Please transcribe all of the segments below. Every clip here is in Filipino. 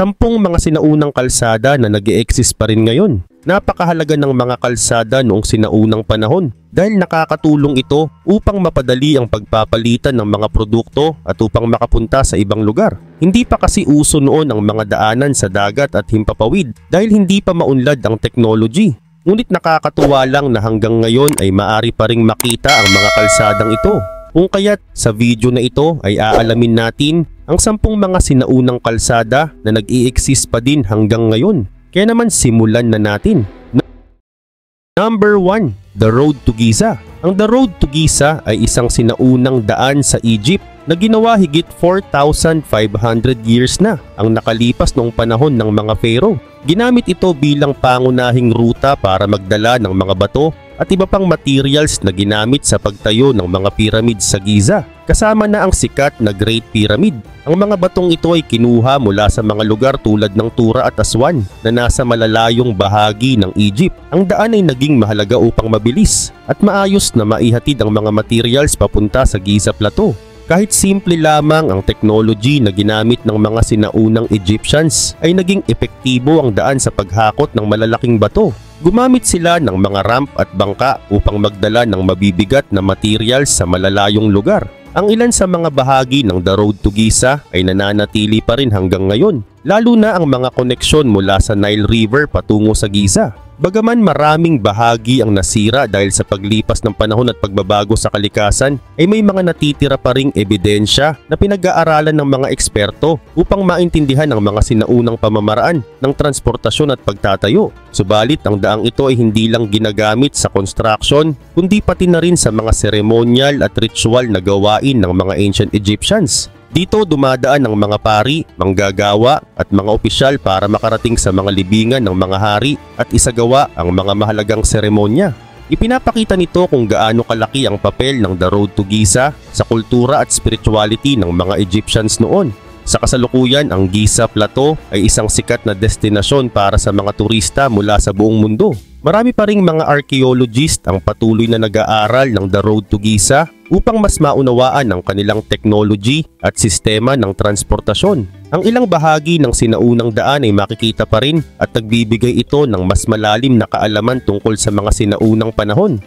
10 mga sinaunang kalsada na nag-e-exist pa rin ngayon. Napakahalaga ng mga kalsada noong sinaunang panahon dahil nakakatulong ito upang mapadali ang pagpapalitan ng mga produkto at upang makapunta sa ibang lugar. Hindi pa kasi uso noon ang mga daanan sa dagat at himpapawid dahil hindi pa maunlad ang technology. Ngunit nakakatuwa lang na hanggang ngayon ay maari pa ring makita ang mga kalsadang ito. Kung kaya't sa video na ito ay aalamin natin ang 10 mga sinaunang kalsada na nag-i-exist pa din hanggang ngayon. Kaya naman simulan na natin. Number 1. The Road to Giza. Ang The Road to Giza ay isang sinaunang daan sa Egypt na ginawa higit 4,500 years na ang nakalipas noong panahon ng mga pharaoh. Ginamit ito bilang pangunahing ruta para magdala ng mga bato at iba pang materials na ginamit sa pagtayo ng mga pyramid sa Giza, kasama na ang sikat na Great Pyramid. Ang mga batong ito ay kinuha mula sa mga lugar tulad ng Tura at Aswan na nasa malalayong bahagi ng Egypt. Ang daan ay naging mahalaga upang mabilis at maayos na maihatid ang mga materials papunta sa Giza Plateau. Kahit simple lamang ang technology na ginamit ng mga sinaunang Egyptians ay naging epektibo ang daan sa paghakot ng malalaking bato. Gumamit sila ng mga ramp at bangka upang magdala ng mabibigat na materials sa malalayong lugar. Ang ilan sa mga bahagi ng The Road to Giza ay nananatili pa rin hanggang ngayon, lalo na ang mga koneksyon mula sa Nile River patungo sa Giza. Bagaman maraming bahagi ang nasira dahil sa paglipas ng panahon at pagbabago sa kalikasan, ay may mga natitira pa ring ebidensya na pinag-aaralan ng mga eksperto upang maintindihan ang mga sinaunang pamamaraan ng transportasyon at pagtatayo. Subalit ang daang ito ay hindi lang ginagamit sa construction, kundi pati na rin sa mga seremonyal at ritual na gawain ng mga ancient Egyptians. Dito dumadaan ang mga pari, manggagawa at mga opisyal para makarating sa mga libingan ng mga hari at isagawa ang mga mahalagang seremonya. Ipinapakita nito kung gaano kalaki ang papel ng The Road to Giza sa kultura at spirituality ng mga Egyptians noon. Sa kasalukuyan, ang Giza Plateau ay isang sikat na destinasyon para sa mga turista mula sa buong mundo. Marami pa ring mga archaeologist ang patuloy na nag-aaral ng The Road to Giza upang mas maunawaan ang kanilang technology at sistema ng transportasyon. Ang ilang bahagi ng sinaunang daan ay makikita pa rin at nagbibigay ito ng mas malalim na kaalaman tungkol sa mga sinaunang panahon.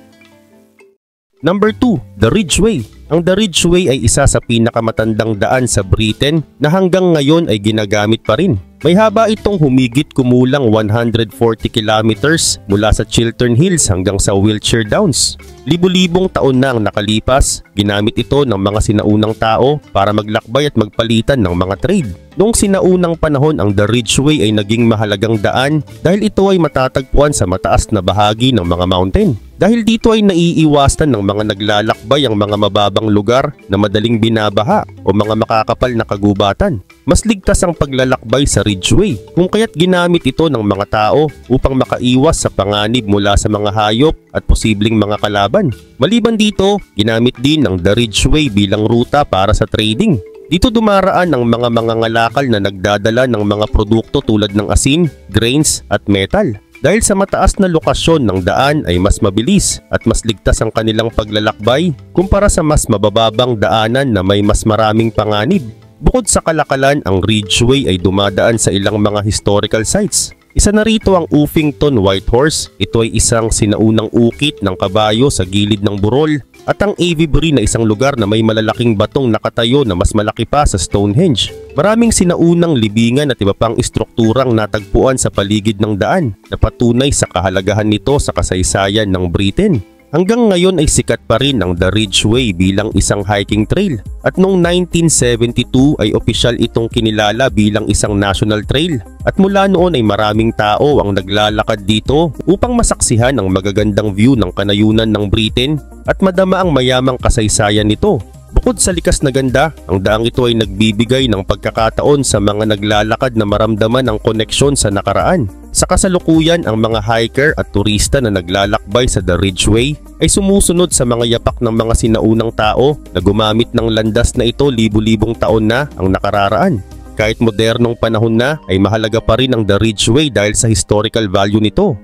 Number 2. The Ridgeway. Ang The Ridgeway ay isa sa pinakamatandang daan sa Britain na hanggang ngayon ay ginagamit pa rin. May haba itong humigit kumulang 140 kilometers mula sa Chiltern Hills hanggang sa Wiltshire Downs. Libu-libong taon na ang nakalipas, ginamit ito ng mga sinaunang tao para maglakbay at magpalitan ng mga trade. Noong sinaunang panahon, ang The Ridgeway ay naging mahalagang daan dahil ito ay matatagpuan sa mataas na bahagi ng mga mountain. Dahil dito ay naiiwasan ng mga naglalakbay ang mga mababang lugar na madaling binabaha o mga makakapal na kagubatan. Mas ligtas ang paglalakbay sa Ridgeway kung kaya't ginamit ito ng mga tao upang makaiwas sa panganib mula sa mga hayop at posibleng mga kalaban. Maliban dito, ginamit din ng The Ridgeway bilang ruta para sa trading. Dito dumaraan ang mga mangangalakal na nagdadala ng mga produkto tulad ng asin, grains at metal. Dahil sa mataas na lokasyon ng daan ay mas mabilis at mas ligtas ang kanilang paglalakbay kumpara sa mas mabababang daanan na may mas maraming panganib. Bukod sa kalakalan, ang Ridgeway ay dumadaan sa ilang mga historical sites. Isa na rito ang Uffington White Horse. Ito ay isang sinaunang ukit ng kabayo sa gilid ng burol, at ang Avebury na isang lugar na may malalaking batong nakatayo na mas malaki pa sa Stonehenge. Maraming sinaunang libingan at iba pang istrukturang natagpuan sa paligid ng daan na patunay sa kahalagahan nito sa kasaysayan ng Britain. Hanggang ngayon ay sikat pa rin ang The Ridgeway bilang isang hiking trail, at noong 1972 ay opisyal itong kinilala bilang isang national trail, at mula noon ay maraming tao ang naglalakad dito upang masaksihan ang magagandang view ng kanayunan ng Britain at madama ang mayamang kasaysayan nito. Bukod sa likas na ganda, ang daang ito ay nagbibigay ng pagkakataon sa mga naglalakad na maramdaman ang koneksyon sa nakaraan. Sa kasalukuyan, ang mga hiker at turista na naglalakbay sa The Ridgeway ay sumusunod sa mga yapak ng mga sinaunang tao na gumamit ng landas na ito libu-libong taon na ang nakararaan. Kahit modernong panahon na, ay mahalaga pa rin ang The Ridgeway dahil sa historical value nito.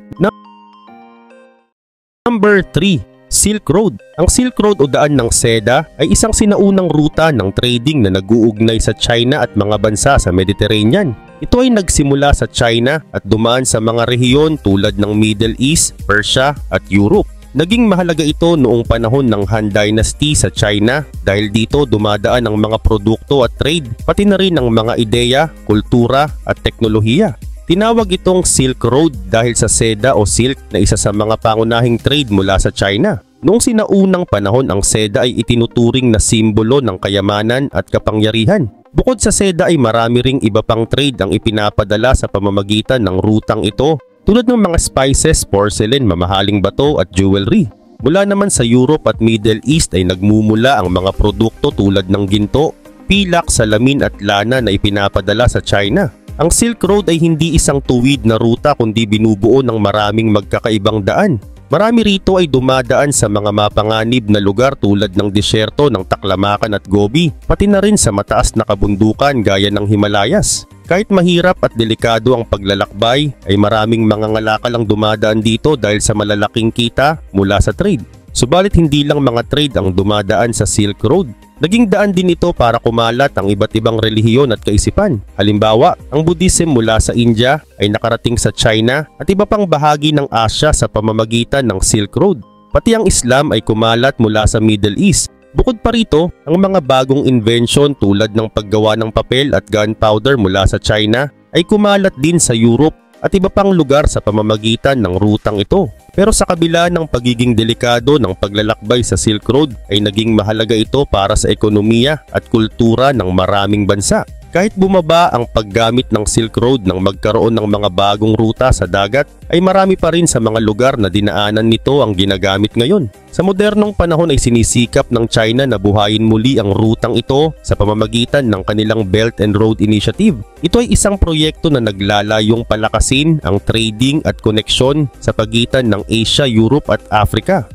Number 3. Silk Road. Ang Silk Road o daan ng seda ay isang sinaunang ruta ng trading na nag-uugnay sa China at mga bansa sa Mediterranean. Ito ay nagsimula sa China at dumaan sa mga rehiyon tulad ng Middle East, Persia at Europe. Naging mahalaga ito noong panahon ng Han Dynasty sa China dahil dito dumadaan ang mga produkto at trade, pati na rin ang mga ideya, kultura at teknolohiya. Tinawag itong Silk Road dahil sa seda o silk na isa sa mga pangunahing trade mula sa China. Noong sinaunang panahon, ang seda ay itinuturing na simbolo ng kayamanan at kapangyarihan. Bukod sa seda ay marami ring iba pang trade ang ipinapadala sa pamamagitan ng rutang ito tulad ng mga spices, porcelain, mamahaling bato at jewelry. Mula naman sa Europe at Middle East ay nagmumula ang mga produkto tulad ng ginto, pilak, salamin at lana na ipinapadala sa China. Ang Silk Road ay hindi isang tuwid na ruta kundi binubuo ng maraming magkakaibang daan. Marami rito ay dumadaan sa mga mapanganib na lugar tulad ng disyerto ng Taklamakan at Gobi, pati na rin sa mataas na kabundukan gaya ng Himalayas. Kahit mahirap at delikado ang paglalakbay, ay maraming mga ngalakal ang dumadaan dito dahil sa malalaking kita mula sa trade. Subalit hindi lang mga trade ang dumadaan sa Silk Road. Naging daan din ito para kumalat ang iba't ibang relihiyon at kaisipan. Halimbawa, ang Buddhism mula sa India ay nakarating sa China at iba pang bahagi ng Asia sa pamamagitan ng Silk Road. Pati ang Islam ay kumalat mula sa Middle East. Bukod pa rito, ang mga bagong invention tulad ng paggawa ng papel at gunpowder mula sa China ay kumalat din sa Europe at iba pang lugar sa pamamagitan ng rutang ito. Pero sa kabila ng pagiging delikado ng paglalakbay sa Silk Road ay naging mahalaga ito para sa ekonomiya at kultura ng maraming bansa. Kahit bumaba ang paggamit ng Silk Road nang magkaroon ng mga bagong ruta sa dagat, ay marami pa rin sa mga lugar na dinaanan nito ang ginagamit ngayon. Sa modernong panahon ay sinisikap ng China na buhayin muli ang rutang ito sa pamamagitan ng kanilang Belt and Road Initiative. Ito ay isang proyekto na naglalayong palakasin ang trading at koneksyon sa pagitan ng Asia, Europe at Africa.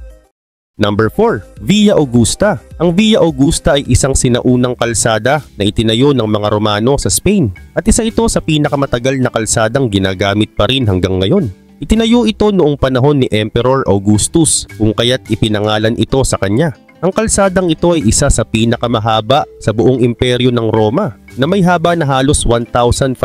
Number 4. Via Augusta. Ang Via Augusta ay isang sinaunang kalsada na itinayo ng mga Romano sa Spain at isa ito sa pinakamatagal na kalsadang ginagamit pa rin hanggang ngayon. Itinayo ito noong panahon ni Emperor Augustus kung kaya't ipinangalan ito sa kanya. Ang kalsadang ito ay isa sa pinakamahaba sa buong imperyo ng Roma na may haba na halos 1,500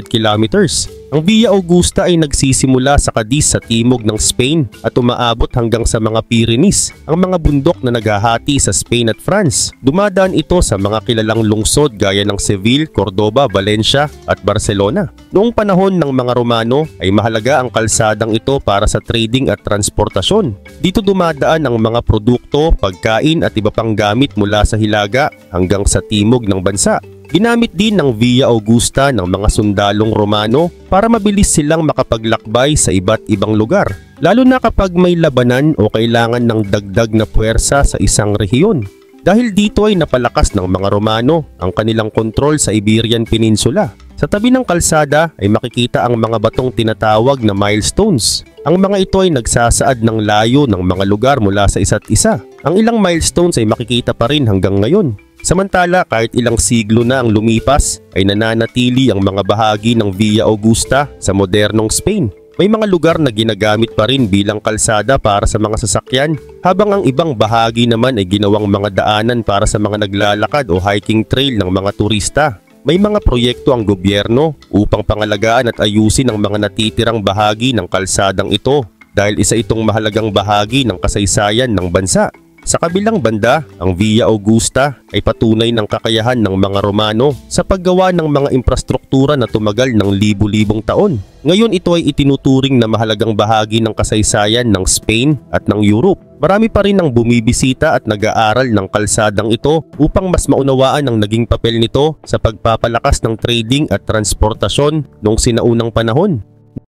kilometers. Ang Via Augusta ay nagsisimula sa Cadiz sa timog ng Spain at umaabot hanggang sa mga Pyrenees, ang mga bundok na naghahati sa Spain at France. Dumadaan ito sa mga kilalang lungsod gaya ng Seville, Cordoba, Valencia at Barcelona. Noong panahon ng mga Romano ay mahalaga ang kalsadang ito para sa trading at transportasyon. Dito dumadaan ang mga produkto, pagkain at iba pang gamit mula sa Hilaga hanggang sa timog ng bansa. Ginamit din ng Via Augusta ng mga sundalong Romano para mabilis silang makapaglakbay sa iba't ibang lugar, lalo na kapag may labanan o kailangan ng dagdag na puwersa sa isang rehiyon. Dahil dito ay napalakas ng mga Romano ang kanilang kontrol sa Iberian Peninsula. Sa tabi ng kalsada ay makikita ang mga batong tinatawag na milestones. Ang mga ito ay nagsasaad ng layo ng mga lugar mula sa isa't isa. Ang ilang milestones ay makikita pa rin hanggang ngayon. Samantala, kahit ilang siglo na ang lumipas, ay nananatili ang mga bahagi ng Via Augusta sa modernong Spain. May mga lugar na ginagamit pa rin bilang kalsada para sa mga sasakyan, habang ang ibang bahagi naman ay ginawang mga daanan para sa mga naglalakad o hiking trail ng mga turista. May mga proyekto ang gobyerno upang pangalagaan at ayusin ang mga natitirang bahagi ng kalsadang ito dahil isa itong mahalagang bahagi ng kasaysayan ng bansa. Sa kabilang banda, ang Via Augusta ay patunay ng kakayahan ng mga Romano sa paggawa ng mga infrastruktura na tumagal ng libu-libong taon. Ngayon ito ay itinuturing na mahalagang bahagi ng kasaysayan ng Spain at ng Europe. Marami pa rin ang bumibisita at nag-aaral ng kalsadang ito upang mas maunawaan ang naging papel nito sa pagpapalakas ng trading at transportasyon noong sinaunang panahon.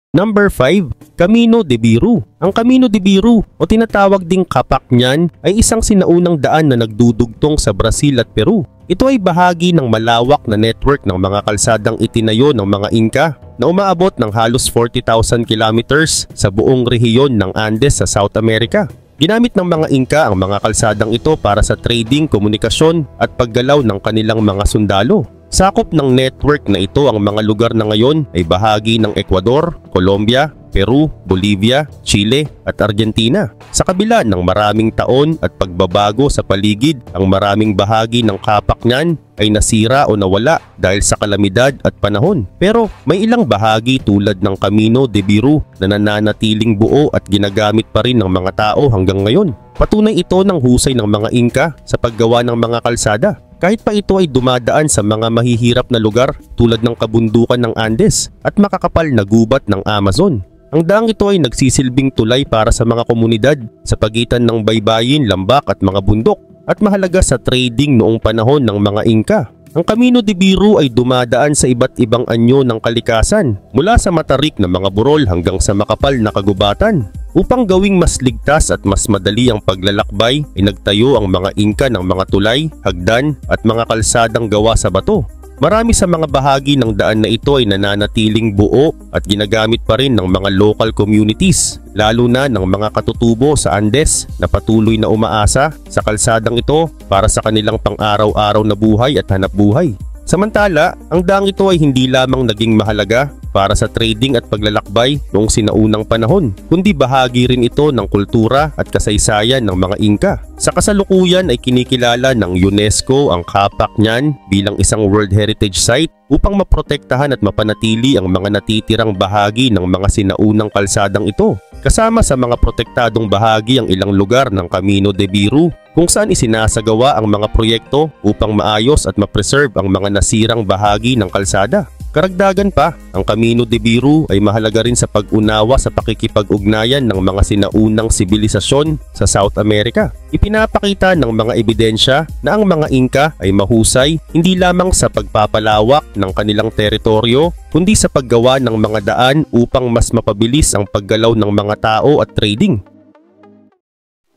Number 5. Camino de Biru. Ang Camino de Biru o tinatawag ding Kapak niyan ay isang sinaunang daan na nagdudugtong sa Brazil at Peru. Ito ay bahagi ng malawak na network ng mga kalsadang itinayo ng mga Inca na umaabot ng halos 40,000 kilometers sa buong rehiyon ng Andes sa South America. Ginamit ng mga Inca ang mga kalsadang ito para sa trading, komunikasyon at paggalaw ng kanilang mga sundalo. Sakop ng network na ito ang mga lugar na ngayon ay bahagi ng Ecuador, Colombia, Peru, Bolivia, Chile at Argentina. Sa kabila ng maraming taon at pagbabago sa paligid, ang maraming bahagi ng kapak niyan ay nasira o nawala dahil sa kalamidad at panahon. Pero may ilang bahagi tulad ng Camino de Biru na nananatiling buo at ginagamit pa rin ng mga tao hanggang ngayon. Patunay ito ng husay ng mga Inca sa paggawa ng mga kalsada. Kahit pa ito ay dumadaan sa mga mahihirap na lugar tulad ng kabundukan ng Andes at makakapal na gubat ng Amazon. Ang daang ito ay nagsisilbing tulay para sa mga komunidad sa pagitan ng baybayin, lambak at mga bundok at mahalaga sa trading noong panahon ng mga Inca. Ang Camino de Biru ay dumadaan sa iba't ibang anyo ng kalikasan mula sa matarik na mga burol hanggang sa makapal na kagubatan. Upang gawing mas ligtas at mas madali ang paglalakbay ay nagtayo ang mga Inca ng mga tulay, hagdan at mga kalsadang gawa sa bato. Marami sa mga bahagi ng daan na ito ay nananatiling buo at ginagamit pa rin ng mga local communities, lalo na ng mga katutubo sa Andes na patuloy na umaasa sa kalsadang ito para sa kanilang pang-araw-araw na buhay at hanapbuhay. Samantala, ang daang ito ay hindi lamang naging mahalaga para sa trading at paglalakbay noong sinaunang panahon, kundi bahagi rin ito ng kultura at kasaysayan ng mga Inca. Sa kasalukuyan ay kinikilala ng UNESCO ang kapak niyan bilang isang World Heritage Site upang maprotektahan at mapanatili ang mga natitirang bahagi ng mga sinaunang kalsadang ito. Kasama sa mga protektadong bahagi ang ilang lugar ng Camino de Biru kung saan isinasagawa ang mga proyekto upang maayos at ma-preserve ang mga nasirang bahagi ng kalsada. Karagdagan pa, ang Camino de Biru ay mahalaga rin sa pag-unawa sa pakikipag-ugnayan ng mga sinaunang sibilisasyon sa South America. Ipinapakita ng mga ebidensya na ang mga Inca ay mahusay hindi lamang sa pagpapalawak ng kanilang teritoryo, kundi sa paggawa ng mga daan upang mas mapabilis ang paggalaw ng mga tao at trading.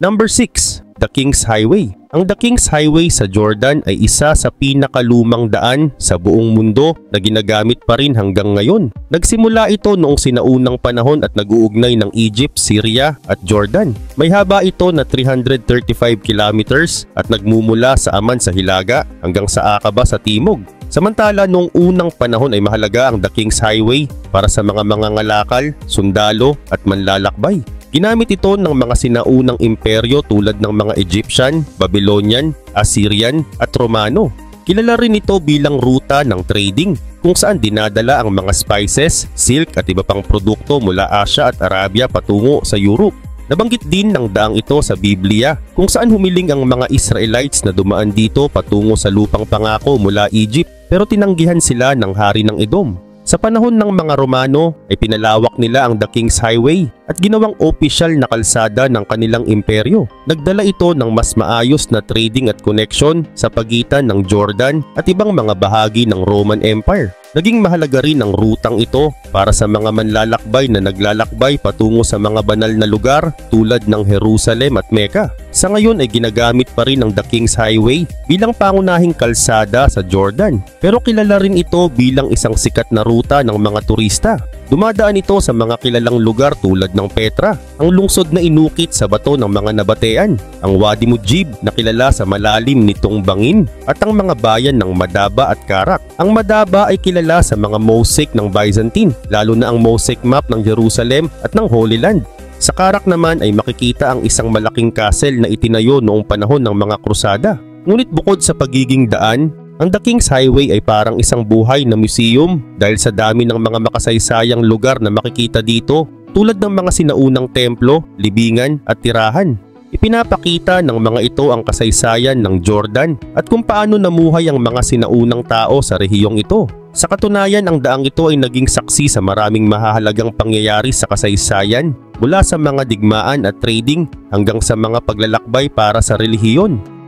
Number 6. The King's Highway. Ang The King's Highway sa Jordan ay isa sa pinakalumang daan sa buong mundo na ginagamit pa rin hanggang ngayon. Nagsimula ito noong sinaunang panahon at nag-uugnay ng Egypt, Syria at Jordan. May haba ito na 335 kilometers at nagmumula sa Aman sa hilaga hanggang sa Aqaba sa timog. Samantala noong unang panahon ay mahalaga ang The King's Highway para sa mga mangangalakal, sundalo at manlalakbay. Ginamit ito ng mga sinaunang imperyo tulad ng mga Egyptian, Babylonian, Assyrian at Romano. Kilala rin ito bilang ruta ng trading kung saan dinadala ang mga spices, silk at iba pang produkto mula Asia at Arabia patungo sa Europe. Nabanggit din ng daang ito sa Biblia kung saan humiling ang mga Israelites na dumaan dito patungo sa lupang pangako mula Egypt pero tinanggihan sila ng hari ng Edom. Sa panahon ng mga Romano ay pinalawak nila ang The King's Highway at ginawang opisyal na kalsada ng kanilang imperyo. Nagdala ito ng mas maayos na trading at connection sa pagitan ng Jordan at ibang mga bahagi ng Roman Empire. Naging mahalaga rin ang rutang ito para sa mga manlalakbay na naglalakbay patungo sa mga banal na lugar tulad ng Jerusalem at Mecca. Sa ngayon ay ginagamit pa rin ang The King's Highway bilang pangunahing kalsada sa Jordan. Pero kilala rin ito bilang isang sikat na ruta ng mga turista. Dumadaan ito sa mga kilalang lugar tulad ng Petra, ang lungsod na inukit sa bato ng mga nabatean, ang Wadi Mujib na kilala sa malalim nitong bangin, at ang mga bayan ng Madaba at Karak. Ang Madaba ay kilala sa mga mosaic ng Byzantine, lalo na ang mosaic map ng Jerusalem at ng Holy Land. Sa Karak naman ay makikita ang isang malaking castle na itinayo noong panahon ng mga krusada. Ngunit bukod sa pagiging daan, ang The King's Highway ay parang isang buhay na museum dahil sa dami ng mga makasaysayang lugar na makikita dito tulad ng mga sinaunang templo, libingan at tirahan. Ipinapakita ng mga ito ang kasaysayan ng Jordan at kung paano namuhay ang mga sinaunang tao sa rehiyong ito. Sa katunayan, ang daang ito ay naging saksi sa maraming mahahalagang pangyayari sa kasaysayan mula sa mga digmaan at trading hanggang sa mga paglalakbay para sa relihiyon.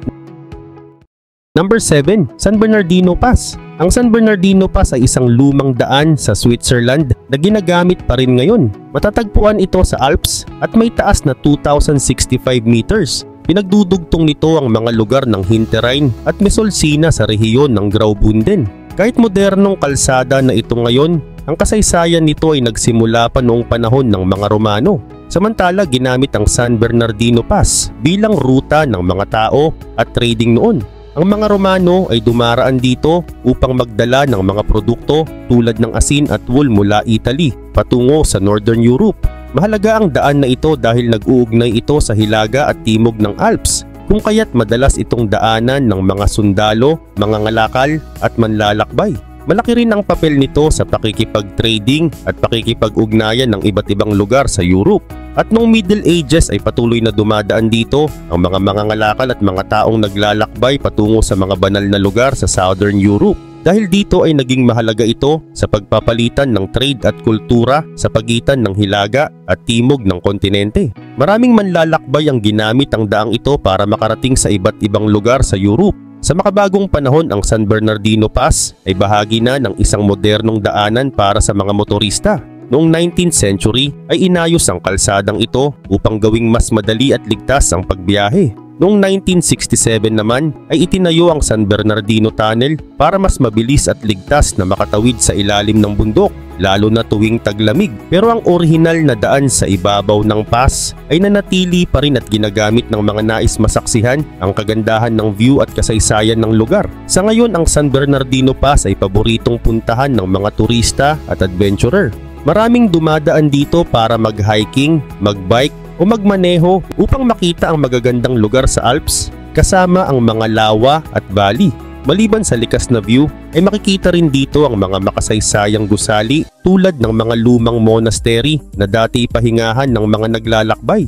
Number 7. San Bernardino Pass. Ang San Bernardino Pass ay isang lumang daan sa Switzerland na ginagamit pa rin ngayon. Matatagpuan ito sa Alps at may taas na 2,065 meters. Pinagdudugtong nito ang mga lugar ng Hinterrhein at Mesolcina sa rehiyon ng Graubünden. Kahit modernong kalsada na ito ngayon, ang kasaysayan nito ay nagsimula pa noong panahon ng mga Romano. Samantala, ginamit ang San Bernardino Pass bilang ruta ng mga tao at trading noon. Ang mga Romano ay dumaraan dito upang magdala ng mga produkto tulad ng asin at wool mula Italy patungo sa Northern Europe. Mahalaga ang daan na ito dahil nag-uugnay ito sa hilaga at timog ng Alps, kung kaya't madalas itong daanan ng mga sundalo, mga ngalakal at manlalakbay. Malaki rin ang papel nito sa pakikipag-trading at pakikipag-ugnayan ng iba't ibang lugar sa Europe. At noong Middle Ages ay patuloy na dumadaan dito ang mga mangangalakal at mga taong naglalakbay patungo sa mga banal na lugar sa Southern Europe. Dahil dito ay naging mahalaga ito sa pagpapalitan ng trade at kultura sa pagitan ng hilaga at timog ng kontinente. Maraming manlalakbay ang ginamit ang daang ito para makarating sa iba't ibang lugar sa Europe. Sa makabagong panahon, ang San Bernardino Pass ay bahagi na ng isang modernong daanan para sa mga motorista. Noong 19th century ay inayos ang kalsadang ito upang gawing mas madali at ligtas ang pagbiyahe. Noong 1967 naman ay itinayo ang San Bernardino Tunnel para mas mabilis at ligtas na makatawid sa ilalim ng bundok, lalo na tuwing taglamig. Pero ang orihinal na daan sa ibabaw ng pass ay nanatili pa rin at ginagamit ng mga nais masaksihan ang kagandahan ng view at kasaysayan ng lugar. Sa ngayon, ang San Bernardino Pass ay paboritong puntahan ng mga turista at adventurer. Maraming dumadaan dito para mag-hiking, mag-bike o magmaneho upang makita ang magagandang lugar sa Alps kasama ang mga lawa at bali. Maliban sa likas na view ay makikita rin dito ang mga makasaysayang gusali tulad ng mga lumang monastery na dati pahingahan ng mga naglalakbay.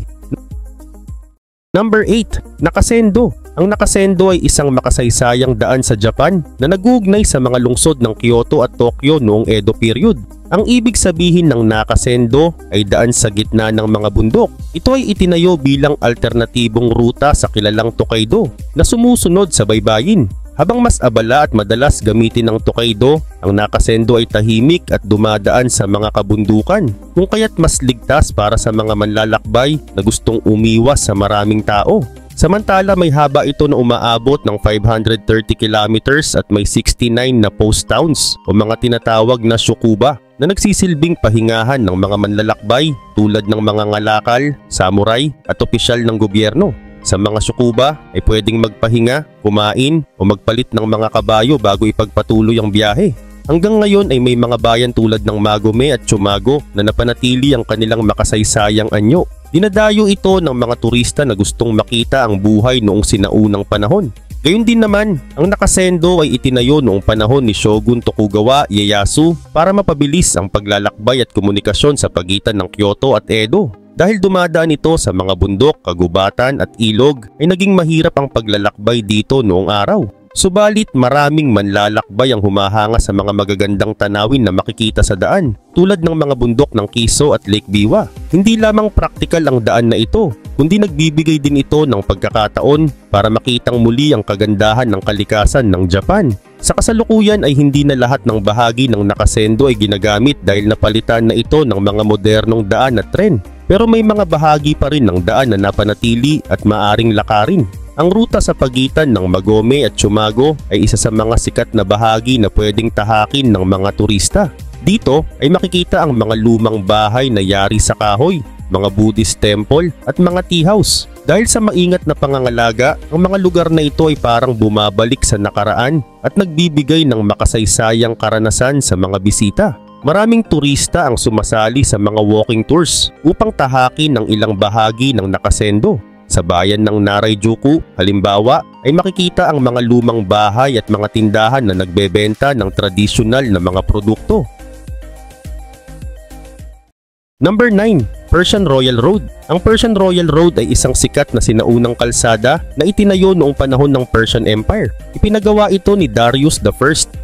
Number 8. Nakasendo. Ang Nakasendo ay isang makasaysayang daan sa Japan na nag-uugnay sa mga lungsod ng Kyoto at Tokyo noong Edo period. Ang ibig sabihin ng Nakasendo ay daan sa gitna ng mga bundok. Ito ay itinayo bilang alternatibong ruta sa kilalang Tokaido na sumusunod sa baybayin. Habang mas abala at madalas gamitin ng Tokaido, ang Nakasendo ay tahimik at dumadaan sa mga kabundukan, kung kaya't mas ligtas para sa mga manlalakbay na gustong umiwas sa maraming tao. Samantala, may haba ito na umaabot ng 530 kilometers at may 69 na post towns o mga tinatawag na shukuba na nagsisilbing pahingahan ng mga manlalakbay tulad ng mga ngalakal, samurai at opisyal ng gobyerno. Sa mga shukuba ay pwedeng magpahinga, kumain o magpalit ng mga kabayo bago ipagpatuloy ang biyahe. Hanggang ngayon ay may mga bayan tulad ng Magome at Chumago na napanatili ang kanilang makasaysayang anyo. Dinadayo ito ng mga turista na gustong makita ang buhay noong sinaunang panahon. Gayun din naman, ang Nakasendo ay itinayo noong panahon ni Shogun Tokugawa Ieyasu para mapabilis ang paglalakbay at komunikasyon sa pagitan ng Kyoto at Edo. Dahil dumadaan ito sa mga bundok, kagubatan at ilog ay naging mahirap ang paglalakbay dito noong araw. Subalit maraming manlalakbay ang humahanga sa mga magagandang tanawin na makikita sa daan tulad ng mga bundok ng Kiso at Lake Biwa. Hindi lamang praktikal ang daan na ito, kundi nagbibigay din ito ng pagkakataon para makitang muli ang kagandahan ng kalikasan ng Japan. Sa kasalukuyan ay hindi na lahat ng bahagi ng Nakasendo ay ginagamit dahil napalitan na ito ng mga modernong daan at tren. Pero may mga bahagi pa rin ng daan na napanatili at maaring lakarin. Ang ruta sa pagitan ng Magome at Chumago ay isa sa mga sikat na bahagi na pwedeng tahakin ng mga turista. Dito ay makikita ang mga lumang bahay na yari sa kahoy, mga Buddhist temple at mga tea house. Dahil sa maingat na pangangalaga, ang mga lugar na ito ay parang bumabalik sa nakaraan at nagbibigay ng makasaysayang karanasan sa mga bisita. Maraming turista ang sumasali sa mga walking tours upang tahakin ang ilang bahagi ng Nakasendo. Sa bayan ng Narajuku, halimbawa, ay makikita ang mga lumang bahay at mga tindahan na nagbebenta ng tradisyonal na mga produkto. Number 9. Persian Royal Road. Ang Persian Royal Road ay isang sikat na sinaunang kalsada na itinayo noong panahon ng Persian Empire. Ipinagawa ito ni Darius I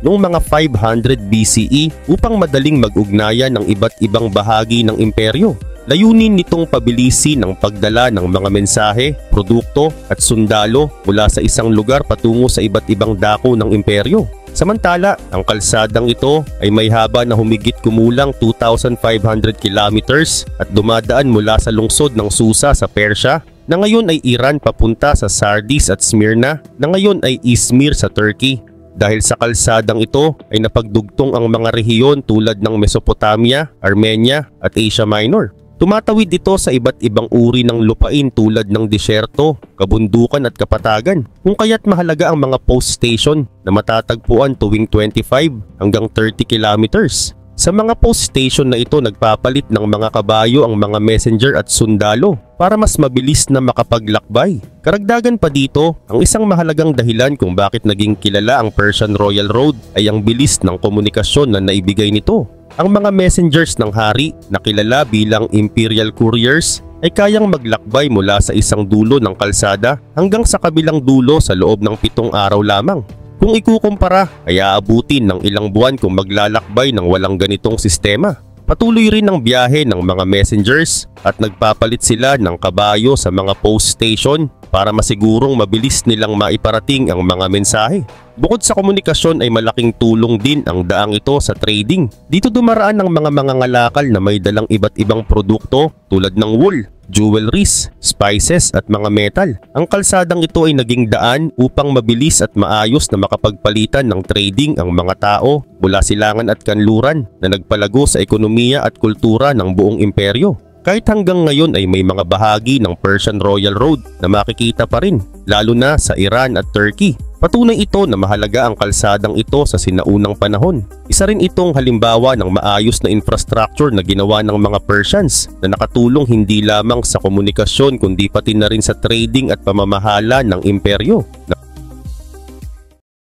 noong mga 500 BCE upang madaling mag-ugnayan ng iba't ibang bahagi ng imperyo. Layunin nitong pabilisin ang pagdala ng mga mensahe, produkto at sundalo mula sa isang lugar patungo sa iba't ibang dako ng imperyo. Samantala, ang kalsadang ito ay may haba na humigit kumulang 2,500 kilometers at dumadaan mula sa lungsod ng Susa sa Persya na ngayon ay Iran papunta sa Sardis at Smyrna na ngayon ay Izmir sa Turkey. Dahil sa kalsadang ito ay napagdugtong ang mga rehiyon tulad ng Mesopotamia, Armenia at Asia Minor. Tumatawid ito sa iba't ibang uri ng lupain tulad ng disyerto, kabundukan at kapatagan, kung kaya't mahalaga ang mga post station na matatagpuan tuwing 25 hanggang 30 kilometers. Sa mga post station na ito nagpapalit ng mga kabayo ang mga messenger at sundalo para mas mabilis na makapaglakbay. Karagdagan pa dito, ang isang mahalagang dahilan kung bakit naging kilala ang Persian Royal Road ay ang bilis ng komunikasyon na naibigay nito. Ang mga messengers ng hari na kilala bilang Imperial Couriers ay kayang maglakbay mula sa isang dulo ng kalsada hanggang sa kabilang dulo sa loob ng 7 araw lamang. Kung ikukumpara, ay aabutin ng ilang buwan kung maglalakbay ng walang ganitong sistema. Patuloy rin ang biyahe ng mga messengers at nagpapalit sila ng kabayo sa mga post station para masigurong mabilis nilang maiparating ang mga mensahe. Bukod sa komunikasyon ay malaking tulong din ang daang ito sa trading. Dito dumaraan ng mga mangangalakal na may dalang iba't ibang produkto tulad ng wool, jewelries, spices at mga metal. Ang kalsadang ito ay naging daan upang mabilis at maayos na makapagpalitan ng trading ang mga tao mula silangan at kanluran na nagpalago sa ekonomiya at kultura ng buong imperyo. Kahit hanggang ngayon ay may mga bahagi ng Persian Royal Road na makikita pa rin, lalo na sa Iran at Turkey. Patunay ito na mahalaga ang kalsadang ito sa sinaunang panahon. Isa rin itong halimbawa ng maayos na infrastructure na ginawa ng mga Persians na nakatulong hindi lamang sa komunikasyon kundi pati na rin sa trading at pamamahala ng imperyo.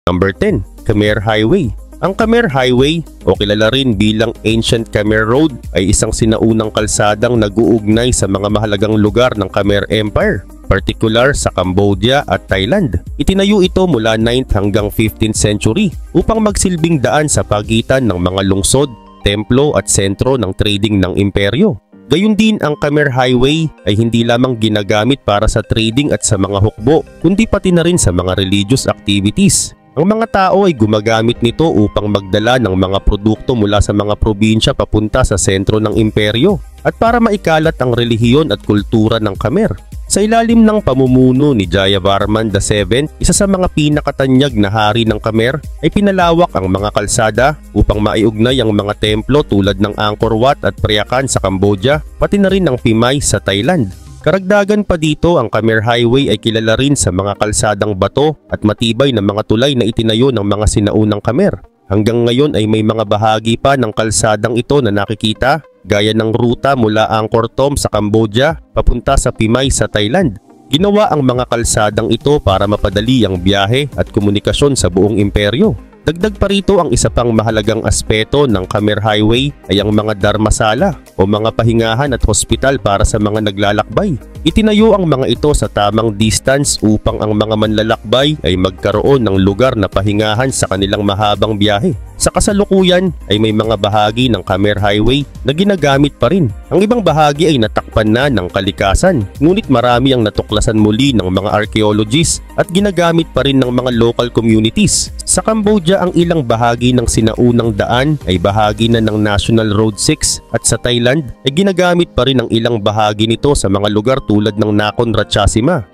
Number 10. Khmer Highway. Ang Khmer Highway o kilala rin bilang Ancient Khmer Road ay isang sinaunang kalsadang nag-uugnay sa mga mahalagang lugar ng Khmer Empire, partikular sa Cambodia at Thailand. Itinayo ito mula 9th hanggang 15th century upang magsilbing daan sa pagitan ng mga lungsod, templo at sentro ng trading ng imperyo. Gayun din ang Khmer Highway ay hindi lamang ginagamit para sa trading at sa mga hukbo, kundi pati na rin sa mga religious activities. Ang mga tao ay gumagamit nito upang magdala ng mga produkto mula sa mga probinsya papunta sa sentro ng imperyo at para maikalat ang relihiyon at kultura ng Khmer. Sa ilalim ng pamumuno ni Jayavarman VII, isa sa mga pinakatanyag na hari ng Khmer, ay pinalawak ang mga kalsada upang maiugnay ang mga templo tulad ng Angkor Wat at Preakan sa Cambodia, pati na rin ang Phimai sa Thailand. Karagdagan pa dito, ang Khmer Highway ay kilala rin sa mga kalsadang bato at matibay na mga tulay na itinayo ng mga sinaunang Khmer. Hanggang ngayon ay may mga bahagi pa ng kalsadang ito na nakikita, gaya ng ruta mula Angkor Thom sa Cambodia papunta sa Phimai sa Thailand. Ginawa ang mga kalsadang ito para mapadali ang biyahe at komunikasyon sa buong imperyo. Dagdag pa rito, ang isa pang mahalagang aspeto ng Khmer Highway ay ang mga dharmasala o mga pahingahan at hospital para sa mga naglalakbay. Itinayo ang mga ito sa tamang distance upang ang mga manlalakbay ay magkaroon ng lugar na pahingahan sa kanilang mahabang biyahe. Sa kasalukuyan ay may mga bahagi ng Khmer Highway na ginagamit pa rin. Ang ibang bahagi ay natakpan na ng kalikasan, ngunit marami ang natuklasan muli ng mga archaeologists at ginagamit pa rin ng mga local communities. Sa Cambodia, ang ilang bahagi ng sinaunang daan ay bahagi na ng National Road 6 at sa Thailand ay ginagamit pa rin ang ilang bahagi nito sa mga lugar tulad ng Nakhon Ratchasima.